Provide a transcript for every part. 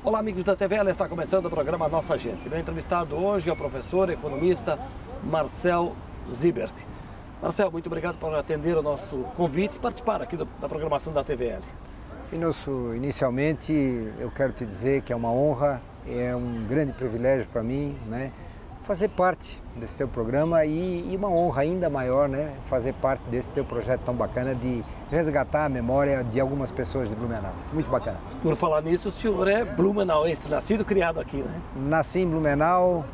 Olá, amigos da TVL, está começando o programa Nossa Gente. Meu entrevistado hoje é o professor economista Marcel Zibert. Marcel, muito obrigado por atender o nosso convite e participar aqui da programação da TVL. Inicialmente, eu quero te dizer que é uma honra, é um grande privilégio para mim, né, fazer parte desse teu programa e uma honra ainda maior, né, fazer parte desse teu projeto tão bacana de resgatar a memória de algumas pessoas de Blumenau. Muito bacana. Por falar nisso, o senhor é blumenauense, nascido e criado aqui, né? Nasci em Blumenau,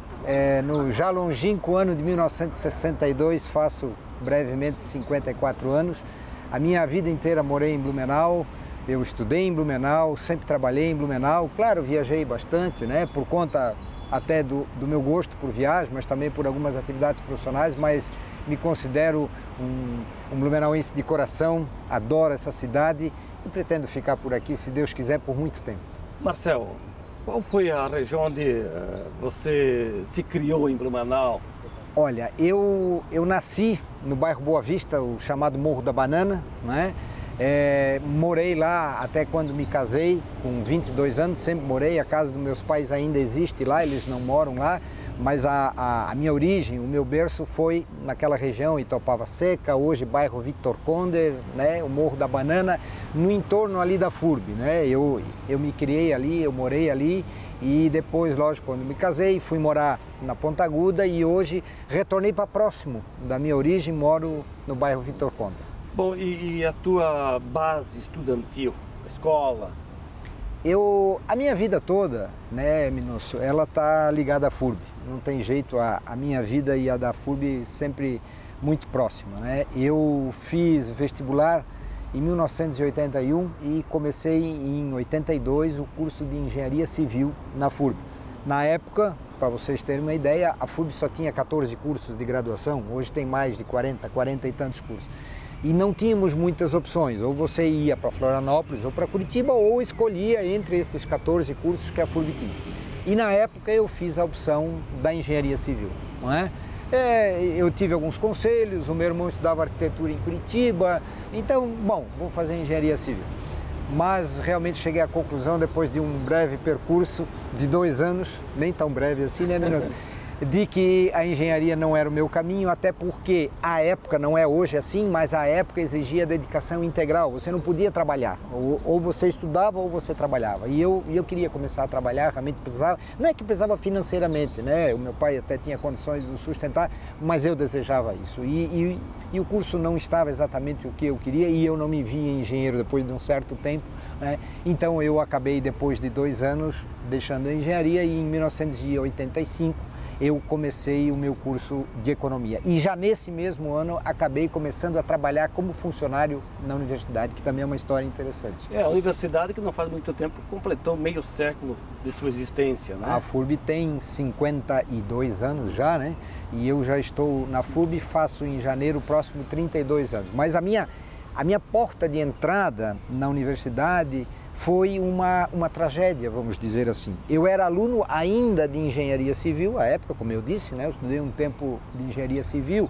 no já longínquo ano de 1962, faço brevemente 54 anos. A minha vida inteira morei em Blumenau. Eu estudei em Blumenau, sempre trabalhei em Blumenau. Claro, viajei bastante, né, por conta até do meu gosto por viagem, mas também por algumas atividades profissionais, mas me considero um blumenauense de coração, adoro essa cidade e pretendo ficar por aqui, se Deus quiser, por muito tempo. Marcel, qual foi a região onde você se criou em Blumenau? Olha, eu nasci no bairro Boa Vista, o chamado Morro da Banana, né? Morei lá até quando me casei, com 22 anos, sempre morei, a casa dos meus pais ainda existe lá, eles não moram lá, mas a minha origem, o meu berço foi naquela região, Itopava Seca, hoje bairro Victor Konder, né, o Morro da Banana, no entorno ali da FURB, né, eu me criei ali, eu morei ali e depois, lógico, quando me casei, fui morar na Ponta Aguda e hoje retornei para próximo da minha origem, moro no bairro Victor Konder. Bom, e a tua base estudantil, escola? A minha vida toda, né, Minosso, ela está ligada à FURB. Não tem jeito, a minha vida e a da FURB sempre muito próxima, né? Eu fiz vestibular em 1981 e comecei em 82 o curso de Engenharia Civil na FURB. Na época, para vocês terem uma ideia, a FURB só tinha 14 cursos de graduação, hoje tem mais de 40 e tantos cursos. E não tínhamos muitas opções, ou você ia para Florianópolis ou para Curitiba, ou escolhia entre esses 14 cursos que a FURB tinha. E na época eu fiz a opção da Engenharia Civil, não é? Eu tive alguns conselhos, o meu irmão estudava arquitetura em Curitiba, então, bom, vou fazer Engenharia Civil. Mas realmente cheguei à conclusão, depois de um breve percurso de 2 anos, nem tão breve assim, né, Minas? De que a engenharia não era o meu caminho, até porque a época, não é hoje assim, mas a época exigia dedicação integral, você não podia trabalhar, ou você estudava ou você trabalhava, e eu queria começar a trabalhar, realmente precisava, não é que precisava financeiramente, né, o meu pai até tinha condições de sustentar, mas eu desejava isso, e o curso não estava exatamente o que eu queria, e eu não me via engenheiro depois de um certo tempo, né, então eu acabei depois de 2 anos deixando a engenharia e em 1985 eu comecei o meu curso de economia e já nesse mesmo ano acabei começando a trabalhar como funcionário na universidade, que também é uma história interessante. A universidade que não faz muito tempo completou meio século de sua existência, né? A FURB tem 52 anos já, né? E eu já estou na FURB, faço em janeiro próximo 32 anos. Mas a minha porta de entrada na universidade foi uma tragédia, vamos dizer assim. Eu era aluno ainda de engenharia civil, à época, como eu disse, né, eu estudei um tempo de engenharia civil,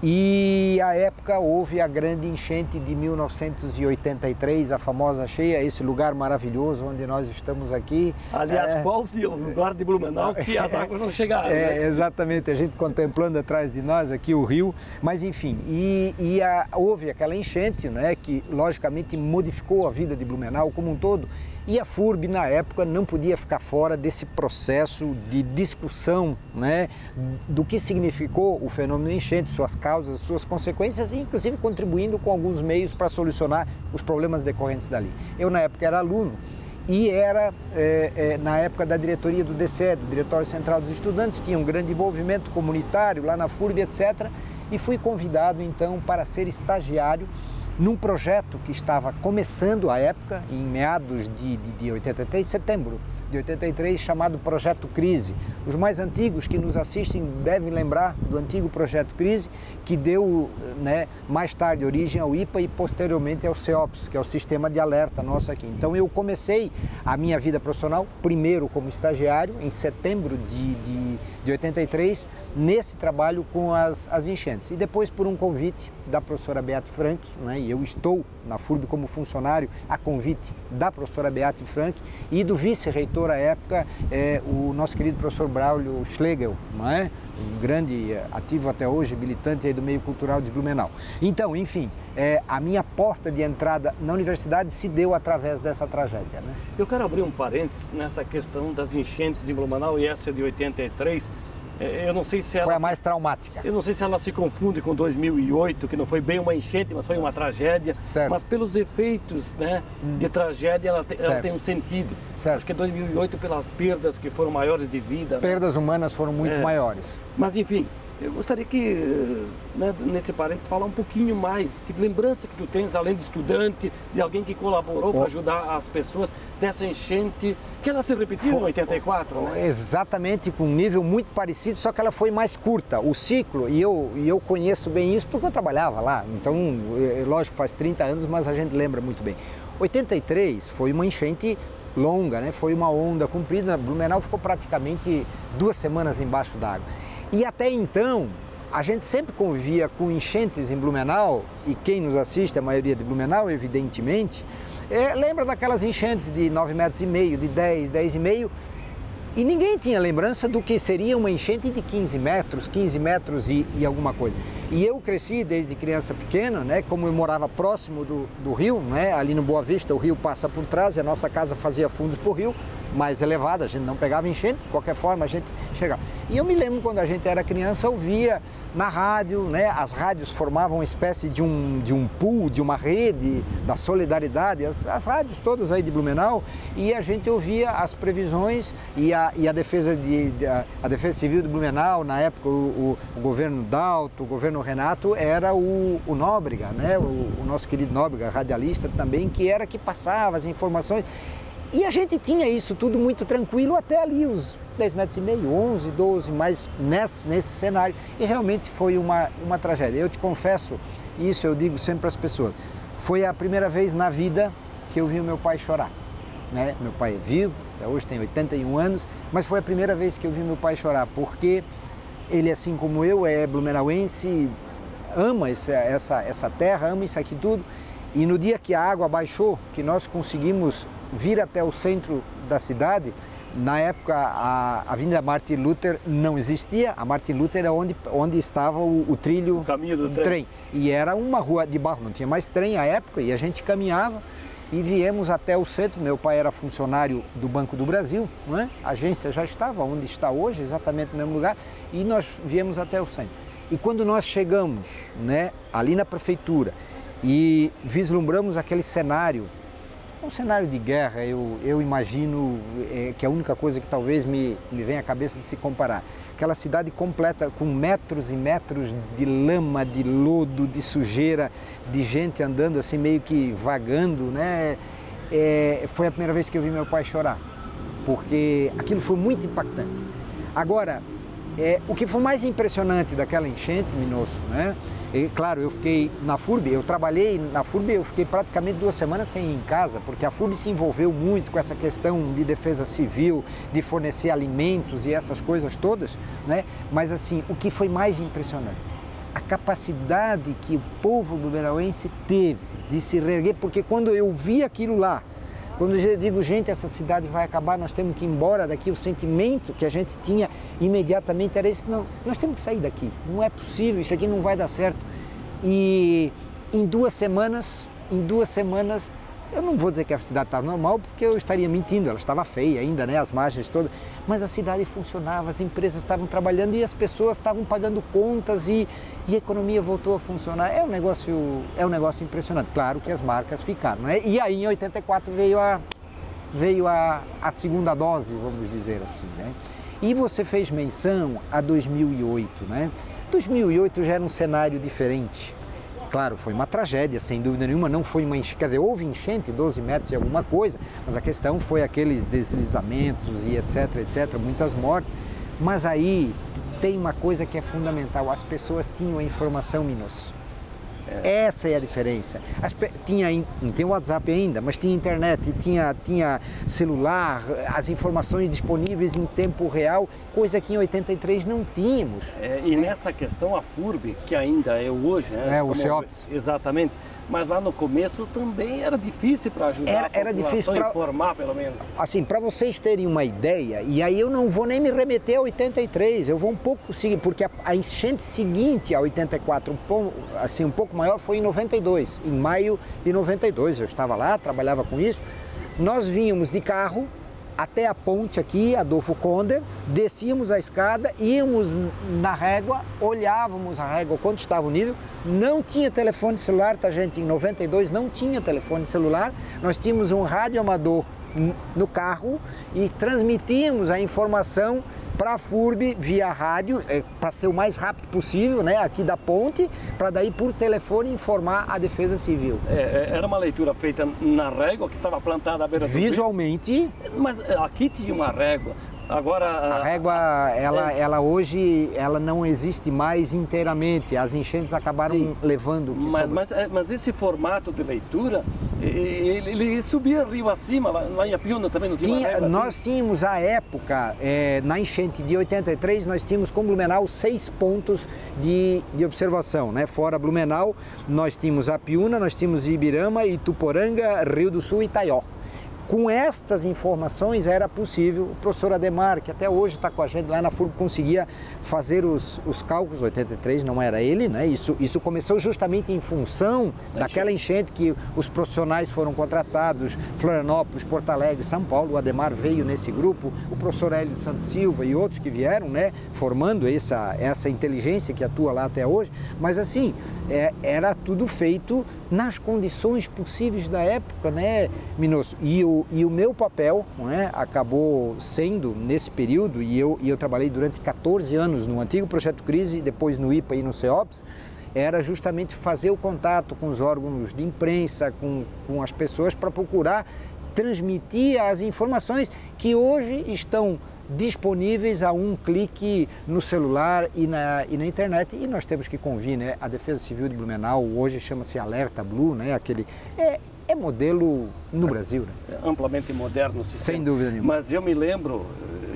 e à época houve a grande enchente de 1983, a famosa cheia, esse lugar maravilhoso onde nós estamos aqui. Aliás, qual o lugar de Blumenau que as águas não chegaram, né? Exatamente, a gente contemplando atrás de nós aqui o rio, mas enfim, houve aquela enchente, né, que logicamente modificou a vida de Blumenau como um todo. E a FURB, na época, não podia ficar fora desse processo de discussão, né, do que significou o fenômeno de enchente, suas causas, suas consequências, e inclusive contribuindo com alguns meios para solucionar os problemas decorrentes dali. Eu, na época, era aluno e era, na época da diretoria do DCE, do Diretório Central dos Estudantes, tinha um grande envolvimento comunitário lá na FURB, etc. E fui convidado, então, para ser estagiário num projeto que estava começando à época, em meados de 83, setembro de 83, chamado Projeto Crise. Os mais antigos que nos assistem devem lembrar do antigo Projeto Crise, que deu, né, mais tarde origem ao IPA e posteriormente ao CEOPS, que é o sistema de alerta nosso aqui. Então eu comecei a minha vida profissional, primeiro como estagiário, em setembro de 83, nesse trabalho com as enchentes. E depois por um convite da professora Beate Frank, né, e eu estou na FURB como funcionário a convite da professora Beate Frank e do vice-reitor diretor à época, o nosso querido professor Braulio Schlegel, não é? Um grande, ativo até hoje, militante aí do meio cultural de Blumenau. Então, enfim, a minha porta de entrada na universidade se deu através dessa tragédia, né? Eu quero abrir um parênteses nessa questão das enchentes em Blumenau, e essa de 83. Eu não sei se ela... Foi a mais traumática. Eu não sei se ela se confunde com 2008, que não foi bem uma enchente, mas foi uma tragédia. Certo. Mas pelos efeitos, né, de tragédia, ela tem um sentido. Certo. Acho que 2008 pelas perdas que foram maiores de vida. Perdas humanas foram muito maiores. Mas enfim, eu gostaria que, né, nesse parênteses, falar um pouquinho mais. Que lembrança que tu tens, além de estudante, de alguém que colaborou para ajudar as pessoas dessa enchente, que ela se repetiu em 84, né? Exatamente, com um nível muito parecido, só que ela foi mais curta. O ciclo, e eu conheço bem isso porque eu trabalhava lá. Então, lógico, faz 30 anos, mas a gente lembra muito bem. 83 foi uma enchente longa, né? Foi uma onda comprida. Blumenau ficou praticamente 2 semanas embaixo d'água. E até então, a gente sempre convivia com enchentes em Blumenau, e quem nos assiste, a maioria de Blumenau, evidentemente, lembra daquelas enchentes de 9,5 metros, de 10, 10,5, e ninguém tinha lembrança do que seria uma enchente de 15 metros e alguma coisa. E eu cresci desde criança pequena, né, como eu morava próximo do rio, né, ali no Boa Vista, o rio passa por trás, e a nossa casa fazia fundos para o rio, mais elevada, a gente não pegava enchente, de qualquer forma a gente chegava. E eu me lembro quando a gente era criança, ouvia na rádio, né, as rádios formavam uma espécie de um pool, de uma rede da solidariedade, as rádios todas aí de Blumenau, e a gente ouvia as previsões e a defesa civil de Blumenau, na época o governo Dalto, o governo Renato, era o Nóbrega, né, o nosso querido Nóbrega, radialista também, que passava as informações. E a gente tinha isso tudo muito tranquilo até ali, os 10,5 metros, 11, 12, mas nesse cenário. E realmente foi uma tragédia. Eu te confesso, isso eu digo sempre para as pessoas, foi a primeira vez na vida que eu vi o meu pai chorar. Né? Meu pai é vivo, hoje tem 81 anos, mas foi a primeira vez que eu vi meu pai chorar, porque ele, assim como eu, é blumenauense, ama essa terra, ama isso aqui tudo. E no dia que a água baixou, que nós conseguimos vir até o centro da cidade, na época a Avenida Martin Luther não existia, a Martin Luther é onde estava o trilho, o caminho do trem. E era uma rua de barro, não tinha mais trem à época, e a gente caminhava e viemos até o centro. Meu pai era funcionário do Banco do Brasil, não é? A agência já estava onde está hoje, exatamente no mesmo lugar, e nós viemos até o centro. E quando nós chegamos, né, ali na prefeitura, e vislumbramos aquele cenário, um cenário de guerra, eu imagino que é a única coisa que talvez me venha à cabeça de se comparar. Aquela cidade completa com metros e metros de lama, de lodo, de sujeira, de gente andando assim meio que vagando, né? Foi a primeira vez que eu vi meu pai chorar, porque aquilo foi muito impactante. Agora, o que foi mais impressionante daquela enchente, Minosso, né? E, claro, eu fiquei na FURB, eu trabalhei na FURB, eu fiquei praticamente 2 semanas sem ir em casa, porque a FURB se envolveu muito com essa questão de defesa civil, de fornecer alimentos e essas coisas todas, né? Mas assim, o que foi mais impressionante, a capacidade que o povo blumenauense teve de se reerguer, porque quando eu vi aquilo lá, quando eu digo, gente, essa cidade vai acabar, nós temos que ir embora daqui, o sentimento que a gente tinha imediatamente era esse: não, nós temos que sair daqui, não é possível, isso aqui não vai dar certo. E em 2 semanas, eu não vou dizer que a cidade estava normal, porque eu estaria mentindo, ela estava feia ainda, né, as margens todas, mas a cidade funcionava, as empresas estavam trabalhando e as pessoas estavam pagando contas e a economia voltou a funcionar. É um negócio impressionante. Claro que as marcas ficaram, né? E aí em 84 veio a segunda dose, vamos dizer assim, né? E você fez menção a 2008, né? 2008 já era um cenário diferente. Claro, foi uma tragédia, sem dúvida nenhuma, não foi uma enchente, quer dizer, houve enchente, 12 metros e alguma coisa, mas a questão foi aqueles deslizamentos e etc, muitas mortes. Mas aí tem uma coisa que é fundamental, as pessoas tinham a informação, Minosso. Essa é a diferença. Não tem WhatsApp ainda, mas tinha internet, tinha celular, as informações disponíveis em tempo real, coisa que em 83 não tínhamos. E nessa questão a FURB, que ainda é hoje, né? O CEOPS. Exatamente. Mas lá no começo também era difícil para ajudar era difícil para informar, pelo menos. Assim, para vocês terem uma ideia, e aí eu não vou nem me remeter a 83, eu vou um pouco seguir, porque a enchente seguinte a 84, assim, um pouco maior, foi em 92, em maio de 92. Eu estava lá, trabalhava com isso. Nós vínhamos de carro até a ponte aqui, Adolfo Konder, descíamos a escada, íamos na régua, olhávamos a régua quanto estava o nível, não tinha telefone celular, tá gente? Em 92 não tinha telefone celular, nós tínhamos um rádio amador no carro e transmitíamos a informação para a FURB via rádio, para ser o mais rápido possível, né, aqui da ponte, para daí por telefone informar a Defesa Civil. Era uma leitura feita na régua que estava plantada à beira do rio. Visualmente. Mas aqui tinha uma régua. Agora a régua, ela hoje, ela não existe mais inteiramente. As enchentes acabaram levando. Mas esse formato de leitura, ele subia rio acima, lá em Apiúna também não tinha uma régua Nós assim? tínhamos à época, na enchente de 83, nós tínhamos com Blumenau 6 pontos de observação, né? Fora Blumenau, nós tínhamos Apiúna, nós tínhamos Ibirama, Ituporanga, Rio do Sul e Itaió. Com estas informações era possível, o professor Ademar, que até hoje está com a gente lá na FURB, conseguia fazer os cálculos. 83 não era ele, né? Isso começou justamente em função daquela enchente que os profissionais foram contratados, Florianópolis, Porto Alegre, São Paulo. O Ademar veio nesse grupo, o professor Hélio Santos Silva e outros que vieram, né? Formando essa inteligência que atua lá até hoje. Mas assim, era tudo feito nas condições possíveis da época, né, Minosso? E o meu papel, né, acabou sendo, nesse período, e eu trabalhei durante 14 anos no antigo Projeto Crise, depois no IPA e no CEOPS, era justamente fazer o contato com os órgãos de imprensa, com as pessoas, para procurar transmitir as informações que hoje estão disponíveis a um clique no celular e na internet. E nós temos que convir, né? A Defesa Civil de Blumenau hoje chama-se Alerta Blue, né? Aquele é modelo no Brasil, né? É amplamente moderno o sistema. Sem dúvida nenhuma. Mas eu me lembro,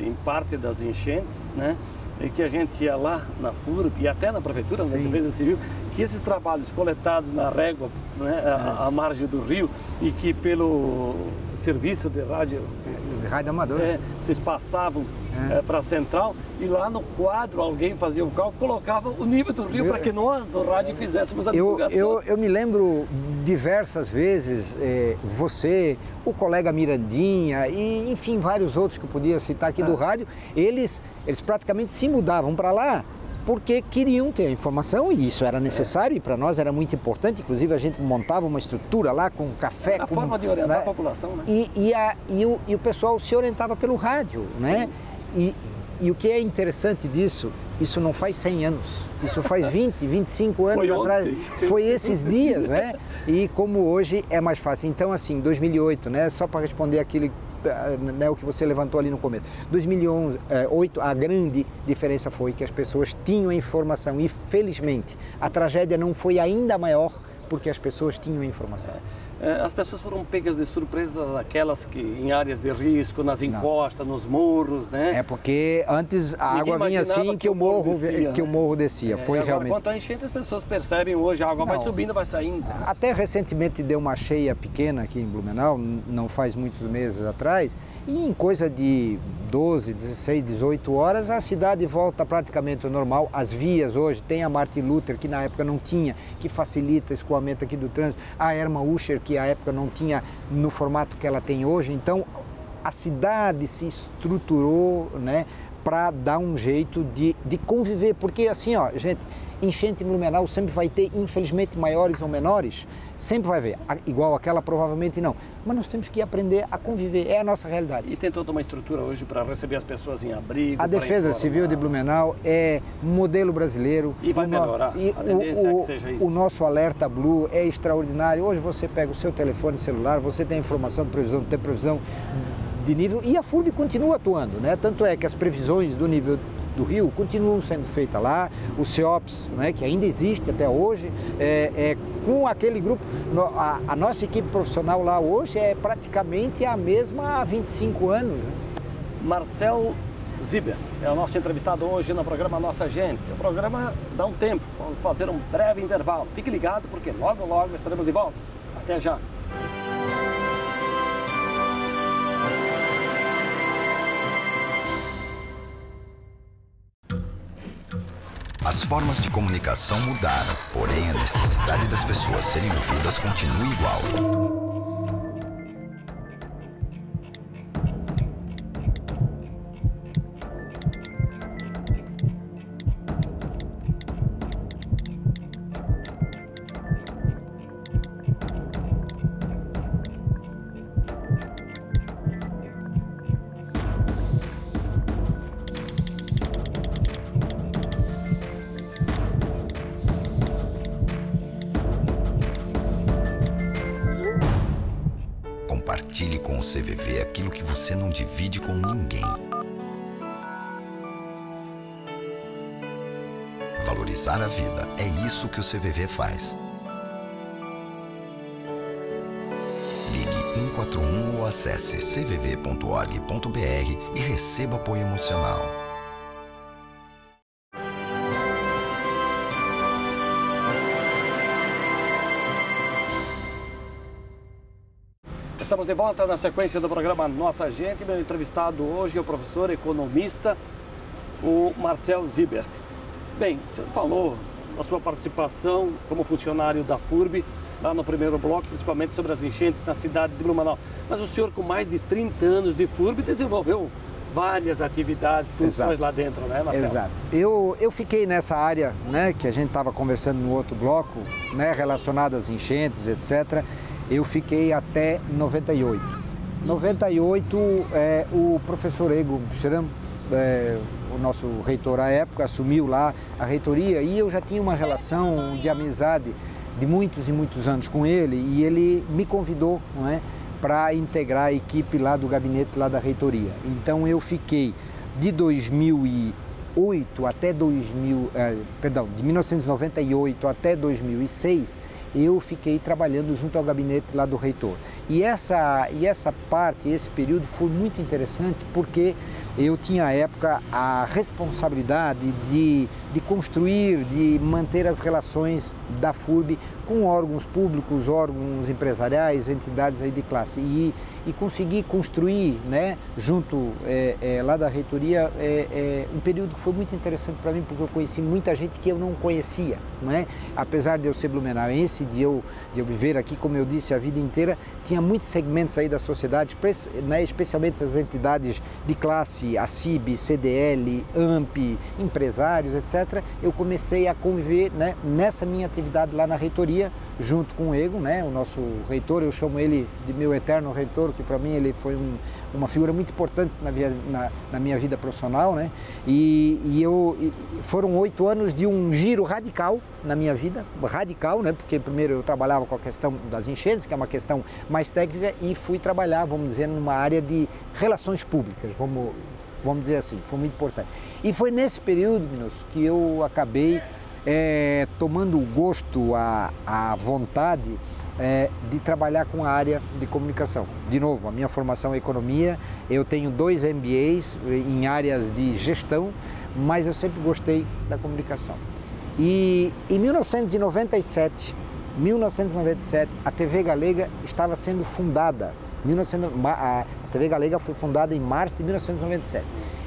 em parte das enchentes, né? E que a gente ia lá na FURB e até na Prefeitura, na Defesa Civil, que esses trabalhos coletados na régua, né, à margem do rio, e que pelo serviço de rádio amador, vocês passavam para a central, e lá no quadro alguém fazia o cálculo, colocava o nível do rio para que nós do rádio fizéssemos a divulgação. Eu me lembro diversas vezes, você, o colega Mirandinha e enfim vários outros que eu podia citar aqui do rádio, eles praticamente se mudavam para lá porque queriam ter a informação, e isso era necessário e para nós era muito importante. Inclusive a gente montava uma estrutura lá com café. A forma de orientar a população, né? E o pessoal se orientava pelo rádio, né? E o que é interessante disso, isso não faz 100 anos, isso faz 20, 25 anos atrás, foi esses dias, né? E como hoje é mais fácil. Então, assim, 2008, né? Só para responder aquilo, né, o que você levantou ali no começo. 2008, a grande diferença foi que as pessoas tinham a informação e, felizmente, a tragédia não foi ainda maior porque as pessoas tinham a informação. As pessoas foram pegas de surpresa, aquelas que em áreas de risco, nas encostas, nos morros, né? Porque antes a água vinha assim que o morro descia. Foi agora, realmente. Quanto à enchente, as pessoas percebem hoje, a água vai subindo, vai saindo. Até recentemente deu uma cheia pequena aqui em Blumenau, não faz muitos meses atrás, e em coisa de 12, 16, 18 horas a cidade volta praticamente ao normal. As vias hoje, tem a Martin Luther, que na época não tinha, que facilita o escoamento aqui do trânsito, a Erma Usher, que à época não tinha no formato que ela tem hoje. Então a cidade se estruturou, né, para dar um jeito de conviver, porque assim, ó, gente, enchente em Blumenau sempre vai ter, infelizmente, maiores ou menores, sempre vai haver, igual aquela provavelmente não, mas nós temos que aprender a conviver, é a nossa realidade. E tem toda uma estrutura hoje para receber as pessoas em abrigo? A Defesa Civil de Blumenau é modelo brasileiro. E vai melhorar, a tendência é que seja isso. O nosso Alerta Blue é extraordinário. Hoje você pega o seu telefone celular, você tem informação de previsão, tem previsão de nível, e a FURB continua atuando, né? Tanto é que as previsões do nível do Rio continuam sendo feitas lá, o CEOPS, né, que ainda existe até hoje, com aquele grupo, a nossa equipe profissional lá hoje é praticamente a mesma há 25 anos. Né? Marcel Zibert é o nosso entrevistado hoje no programa Nossa Gente. O programa dá um tempo, vamos fazer um breve intervalo. Fique ligado porque logo, logo estaremos de volta. Até já! As formas de comunicação mudaram, porém a necessidade das pessoas serem ouvidas continua igual. Compartilhe com o CVV aquilo que você não divide com ninguém. Valorizar a vida, é isso que o CVV faz. Ligue 141 ou acesse cvv.org.br e receba apoio emocional. Estamos de volta na sequência do programa Nossa Gente. Meu entrevistado hoje é o professor economista, o Marcel Zibert. Bem, o senhor falou da sua participação como funcionário da FURB, lá no primeiro bloco, principalmente sobre as enchentes na cidade de Blumenau. Mas o senhor, com mais de 30 anos de FURB, desenvolveu várias atividades, funções lá dentro, né, Marcel? Exato. Eu fiquei nessa área, né, que a gente estava conversando no outro bloco, né, relacionada às enchentes, etc., eu fiquei até 98. 98, o professor Egon Schramm, o nosso reitor à época, assumiu lá a reitoria e eu já tinha uma relação de amizade de muitos e muitos anos com ele e ele me convidou, não é, para integrar a equipe lá do gabinete lá da reitoria. Então eu fiquei de 2008 até de 1998 até 2006, eu fiquei trabalhando junto ao gabinete lá do reitor. E essa parte, esse período foi muito interessante porque eu tinha à época a responsabilidade de construir, de manter as relações da FURB com órgãos públicos, órgãos empresariais, entidades aí de classe e conseguir construir, né, junto lá da reitoria, um período que foi muito interessante para mim porque eu conheci muita gente que eu não conhecia, não é? Apesar de eu ser blumenauense, de eu viver aqui, como eu disse, a vida inteira, tinha muitos segmentos aí da sociedade, né, especialmente as entidades de classe, a CIB, CDL, AMP, empresários, etc. Eu comecei a conviver, né, nessa minha atividade lá na reitoria, junto com o Egon, né, o nosso reitor. Eu chamo ele de meu eterno reitor, que para mim ele foi uma figura muito importante na minha vida profissional, né? Foram 8 anos de um giro radical na minha vida, radical, né? Porque primeiro eu trabalhava com a questão das enchentes, que é uma questão mais técnica, e fui trabalhar, vamos dizer, numa área de relações públicas, vamos dizer assim, foi muito importante. E foi nesse período, Minos, que eu acabei tomando o gosto, a vontade de trabalhar com a área de comunicação. De novo, a minha formação é economia, eu tenho 2 MBAs em áreas de gestão, mas eu sempre gostei da comunicação. E em 1997, a TV Galega estava sendo fundada. A TV Galega foi fundada em março de 1997.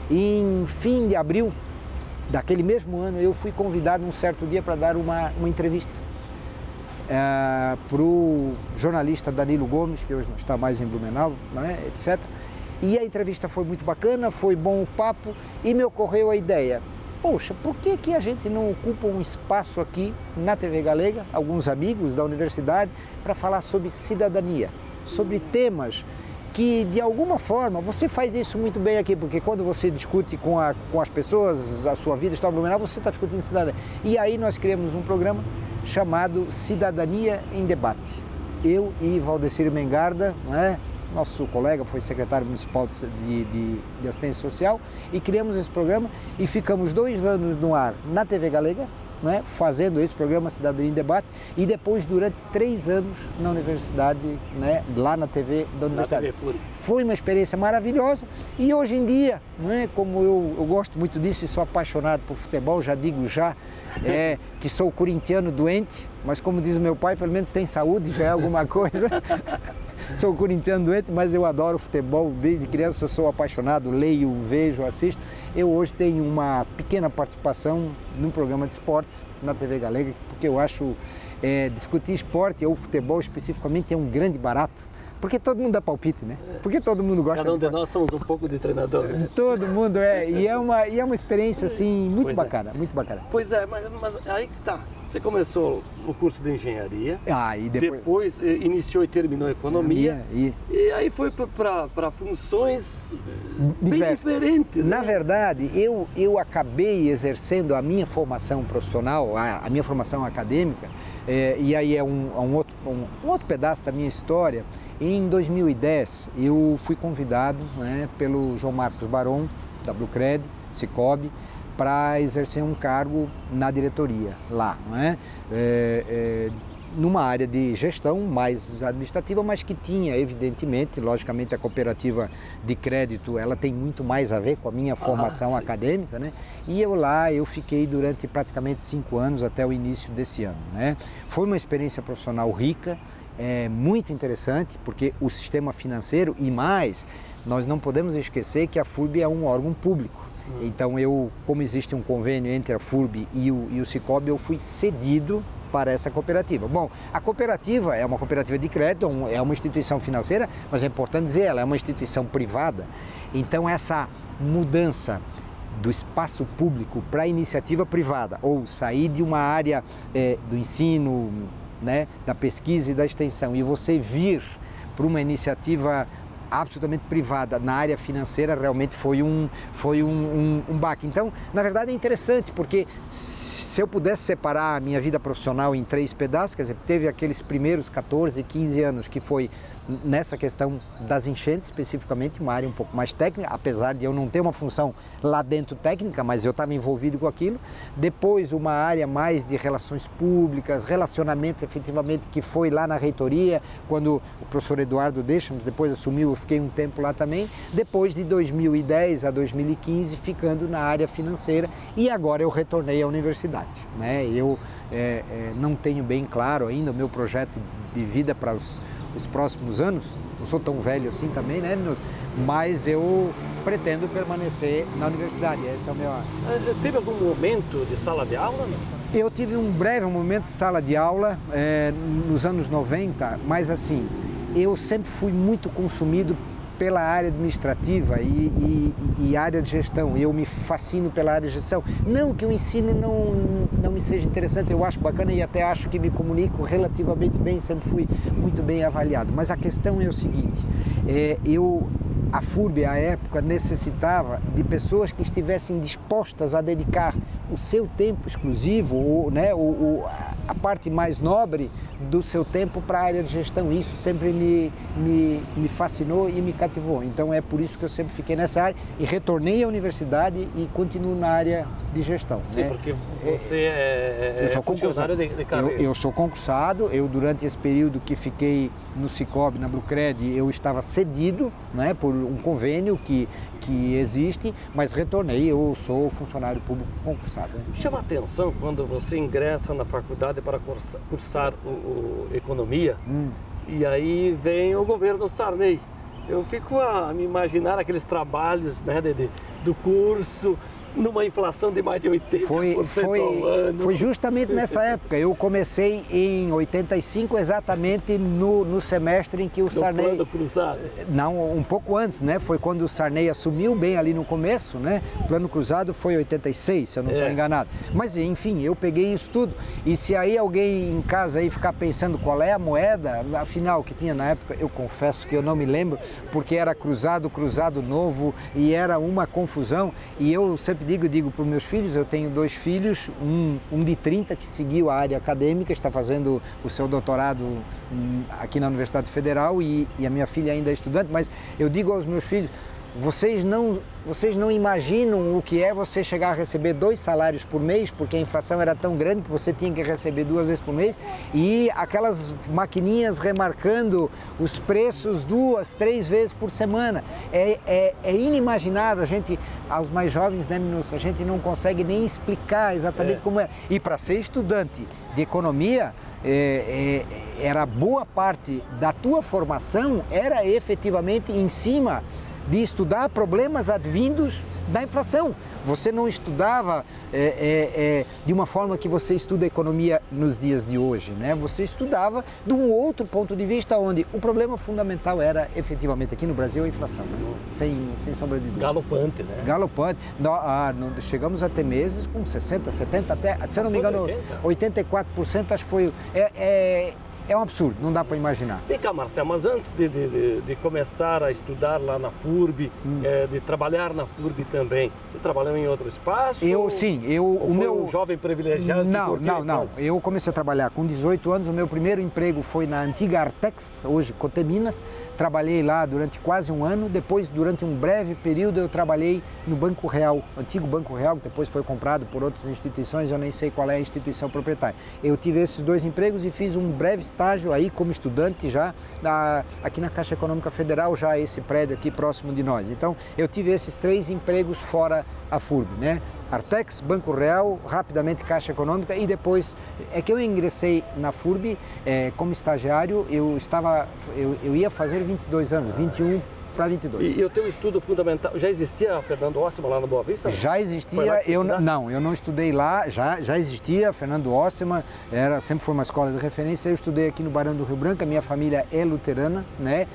E em fim de abril daquele mesmo ano, eu fui convidado um certo dia para dar uma entrevista para o jornalista Danilo Gomes, que hoje não está mais em Blumenau, né, etc. E a entrevista foi muito bacana, foi bom o papo e me ocorreu a ideia, poxa, por que a gente não ocupa um espaço aqui na TV Galega, alguns amigos da universidade, para falar sobre cidadania, sobre temas que de alguma forma, você faz isso muito bem aqui, porque quando você discute com as pessoas, a sua vida está em Blumenau, você está discutindo cidadania. E aí nós criamos um programa chamado Cidadania em Debate. Eu e Valdecir Mengarda, né, nosso colega foi secretário municipal de assistência social, e criamos esse programa e ficamos 2 anos no ar na TV Galega, né, fazendo esse programa Cidadania em Debate, e depois durante 3 anos na universidade, né, lá na TV da universidade. Foi uma experiência maravilhosa, e hoje em dia, né, como eu gosto muito disso e sou apaixonado por futebol, já digo que sou corintiano doente, mas como diz o meu pai, pelo menos tem saúde, já é alguma coisa. Sou corintiano doente, mas eu adoro futebol, desde criança sou apaixonado, leio, vejo, assisto. Eu hoje tenho uma pequena participação num programa de esportes na TV Galega, porque eu acho discutir esporte ou futebol especificamente é um grande barato. Porque todo mundo dá palpite, né? Porque todo mundo gosta. Cada um de nós somos um pouco de treinador, né? Todo mundo e é uma experiência assim muito bacana, muito bacana. Pois é, mas aí que está. Você começou o curso de engenharia, e depois iniciou e terminou a economia, e aí foi para funções bem diferentes. Né? Na verdade, eu acabei exercendo a minha formação profissional, a minha formação acadêmica, e aí é um outro pedaço da minha história. Em 2010, eu fui convidado, né, pelo João Marcos Baron, da Blucred, Cicobi, para exercer um cargo na diretoria lá, não é? Numa área de gestão mais administrativa, mas que tinha, evidentemente, logicamente a cooperativa de crédito, ela tem muito mais a ver com a minha formação acadêmica, né? E eu fiquei durante praticamente 5 anos até o início desse ano, né? Foi uma experiência profissional rica, muito interessante, porque o sistema financeiro e mais, nós não podemos esquecer que a FURB é um órgão público. Então como existe um convênio entre a FURB e o Cicobi, eu fui cedido para essa cooperativa. Bom, a cooperativa é uma cooperativa de crédito, é uma instituição financeira, mas é importante dizer, ela é uma instituição privada. Então essa mudança do espaço público para a iniciativa privada, ou sair de uma área do ensino, né, da pesquisa e da extensão, e você vir para uma iniciativa absolutamente privada na área financeira, realmente foi um baque. Então, na verdade é interessante, porque se eu pudesse separar a minha vida profissional em 3 pedaços, quer dizer, teve aqueles primeiros 14, 15 anos que foi nessa questão das enchentes, especificamente, uma área um pouco mais técnica, apesar de eu não ter uma função lá dentro técnica, mas eu estava envolvido com aquilo. Depois uma área mais de relações públicas, relacionamento efetivamente, que foi lá na reitoria, quando o professor Eduardo Deixamos depois assumiu, eu fiquei um tempo lá também. Depois de 2010 a 2015, ficando na área financeira, e agora eu retornei à universidade, né? Eu não tenho bem claro ainda o meu projeto de vida para os próximos anos, não sou tão velho assim também, né, mas eu pretendo permanecer na universidade, esse é o meu... Teve algum momento de sala de aula? Não? Eu tive um breve momento de sala de aula nos anos 90, mas assim, eu sempre fui muito consumido pela área administrativa e área de gestão. Eu me fascino pela área de gestão. Não que o ensino não me seja interessante, eu acho bacana e até acho que me comunico relativamente bem, sempre fui muito bem avaliado. Mas a questão é o seguinte, a FURB, à época, necessitava de pessoas que estivessem dispostas a dedicar o seu tempo exclusivo, a parte mais nobre do seu tempo para a área de gestão. Isso sempre me fascinou e me cativou. Então é por isso que eu sempre fiquei nessa área e retornei à universidade e continuo na área de gestão. Sim, né? Porque você é funcionário de carreira. Eu sou concursado, durante esse período que fiquei no Cicobi, na Blucred, eu estava cedido, né, por um convênio que existe, mas retornei, eu sou funcionário público concursado. Né? Chama a atenção quando você ingressa na faculdade para cursar economia, e aí vem o governo Sarney. Eu fico a me imaginar aqueles trabalhos, né, do curso, numa inflação de mais de 80% ao ano. Foi justamente nessa época. Eu comecei em 85, exatamente no semestre em que o Sarney... Plano Cruzado. Não, um pouco antes, né? Foi quando o Sarney assumiu, bem ali no começo, né? O Plano Cruzado foi 86, se eu não estou enganado. Mas, enfim, eu peguei isso tudo. E se aí alguém em casa aí ficar pensando qual é a moeda, afinal, que tinha na época, eu confesso que eu não me lembro, porque era cruzado novo, e era uma confusão. E eu sempre sempre digo para os meus filhos, eu tenho 2 filhos, um de 30 que seguiu a área acadêmica, está fazendo o seu doutorado aqui na Universidade Federal e a minha filha ainda é estudante, mas eu digo aos meus filhos, vocês não imaginam o que é você chegar a receber 2 salários por mês, porque a inflação era tão grande que você tinha que receber 2 vezes por mês, e aquelas maquininhas remarcando os preços 2, 3 vezes por semana. É inimaginável, a gente, aos mais jovens, né, a gente não consegue nem explicar exatamente como é. E para ser estudante de economia, era boa parte da tua formação, era efetivamente em cima de estudar problemas advindos da inflação. Você não estudava de uma forma que você estuda economia nos dias de hoje, né? Você estudava de um outro ponto de vista, onde o problema fundamental era, efetivamente, aqui no Brasil, a inflação, né? Sem sombra de dúvida. Galopante, né? Galopante. Chegamos a ter meses com 60%, 70%, até, se eu não me engano, 84%, acho que foi... É um absurdo, não dá para imaginar. Vem cá, Marcel, mas antes de começar a estudar lá na FURB, de trabalhar na FURB também, você trabalhou em outro espaço? Sim. O meu jovem privilegiado? Não. Eu comecei a trabalhar com 18 anos, o meu primeiro emprego foi na antiga Artex, hoje Coteminas. Trabalhei lá durante quase um ano, depois, durante um breve período, eu trabalhei no Banco Real, antigo Banco Real, que depois foi comprado por outras instituições, eu nem sei qual é a instituição proprietária. Eu tive esses 2 empregos e fiz um breve estágio aí como estudante já aqui na Caixa Econômica Federal, já esse prédio aqui próximo de nós. Então, eu tive esses 3 empregos fora a FURB, né? Artex, Banco Real, rapidamente Caixa Econômica e depois é que eu ingressei na FURB como estagiário, eu ia fazer 22 anos, 21 para 22. E o teu estudo fundamental, já existia Fernando Ostman lá no Boa Vista? Já existia, eu não estudei lá, já existia Fernando Ostman, sempre foi uma escola de referência, eu estudei aqui no Barão do Rio Branco, a minha família é luterana, né?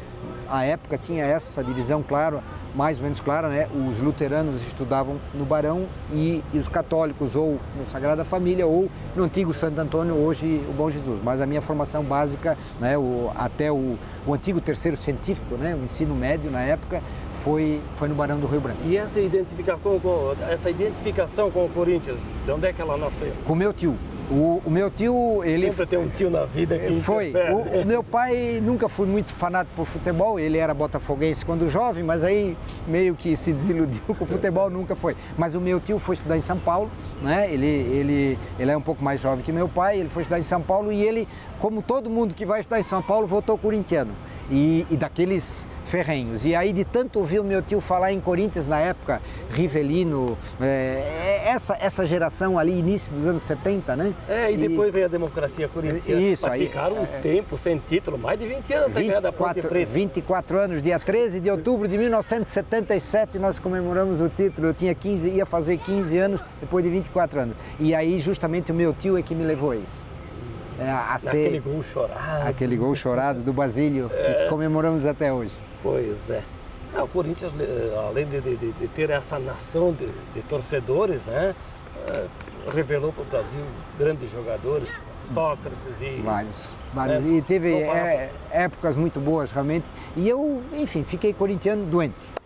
À época tinha essa divisão, claro, mais ou menos clara, né? Os luteranos estudavam no Barão e os católicos ou no Sagrada Família ou no antigo Santo Antônio, hoje o Bom Jesus. Mas a minha formação básica, né, até o antigo terceiro científico, né, o ensino médio na época, foi no Barão do Rio Branco. E essa identificação com o Corinthians, de onde é que ela nasceu? Com meu tio. O meu tio, ele... Sempre tem um tio na vida que foi. O meu pai nunca foi muito fanático por futebol, ele era botafoguense quando jovem, mas aí meio que se desiludiu com o futebol, nunca foi. Mas o meu tio foi estudar em São Paulo, né? Ele é um pouco mais jovem que meu pai, ele foi estudar em São Paulo e ele, como todo mundo que vai estudar em São Paulo, voltou corintiano. E daqueles ferrenhos. E aí, de tanto ouvir o meu tio falar em Corinthians na época, Rivelino, essa geração ali, início dos anos 70, né? E depois veio a democracia corintiana. Isso, aí ficaram um tempo sem título, mais de 20 anos até ganhar da Ponte Preta. 24 anos, dia 13 de outubro de 1977 nós comemoramos o título, ia fazer 15 anos depois de 24 anos. E aí justamente o meu tio é que me levou a isso. Aquele gol chorado. Aquele gol chorado do Basílio, que comemoramos até hoje. Pois é. O Corinthians, além de ter essa nação de torcedores, né, revelou para o Brasil grandes jogadores, Sócrates e... Vários. E teve épocas muito boas, realmente. E eu, enfim, fiquei corintiano doente.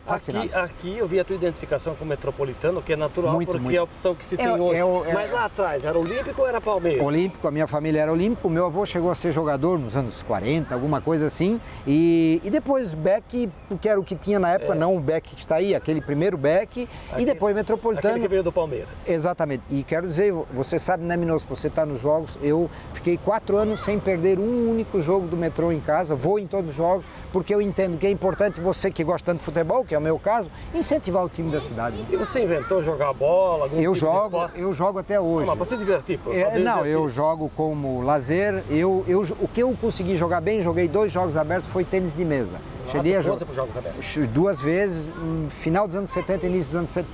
Aqui eu vi a tua identificação com o Metropolitano, que é natural, porque muito. É a opção que se tem hoje. Mas lá atrás, era Olímpico ou era Palmeiras? Olímpico, a minha família era Olímpico, meu avô chegou a ser jogador nos anos 40, alguma coisa assim, e depois Beck, porque era o que tinha na época, não o Beck que está aí, aquele primeiro Beck, e depois Metropolitano. Aquele que veio do Palmeiras. Exatamente, e quero dizer, você sabe, né, Minoso, você está nos jogos, eu fiquei 4 anos sem perder um único jogo do Metrô em casa, vou em todos os jogos, porque eu entendo que é importante você que gosta tanto de futebol, que é o meu caso, incentivar o time da cidade. E você inventou jogar bola? Eu jogo até hoje. Não, mas para se divertir, eu jogo como lazer. O que eu consegui jogar bem, joguei 2 jogos abertos, foi tênis de mesa. Cheguei a jogar jogos abertos? 2 vezes, no final dos anos 70 início dos anos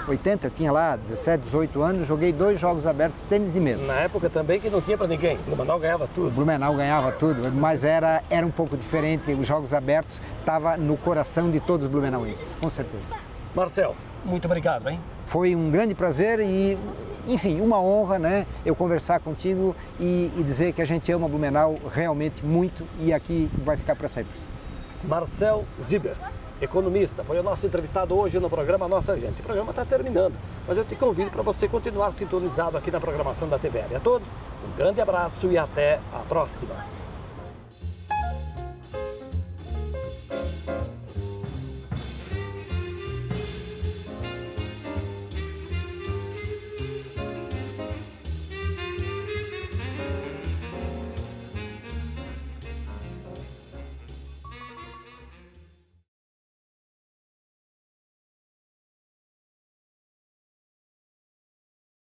80, eu tinha lá 17, 18 anos, joguei 2 jogos abertos, tênis de mesa. Na época também que não tinha para ninguém, o Blumenau ganhava tudo. O Blumenau ganhava tudo, mas era um pouco diferente, os jogos abertos estavam no coração de todos os blumenauenses, com certeza. Marcel, muito obrigado, hein? Foi um grande prazer e, enfim, uma honra, né, eu conversar contigo e dizer que a gente ama Blumenau realmente muito e aqui vai ficar para sempre. Marcel Zibert, economista, foi o nosso entrevistado hoje no programa Nossa Gente. O programa está terminando, mas eu te convido para você continuar sintonizado aqui na programação da TVL. A todos, um grande abraço e até a próxima.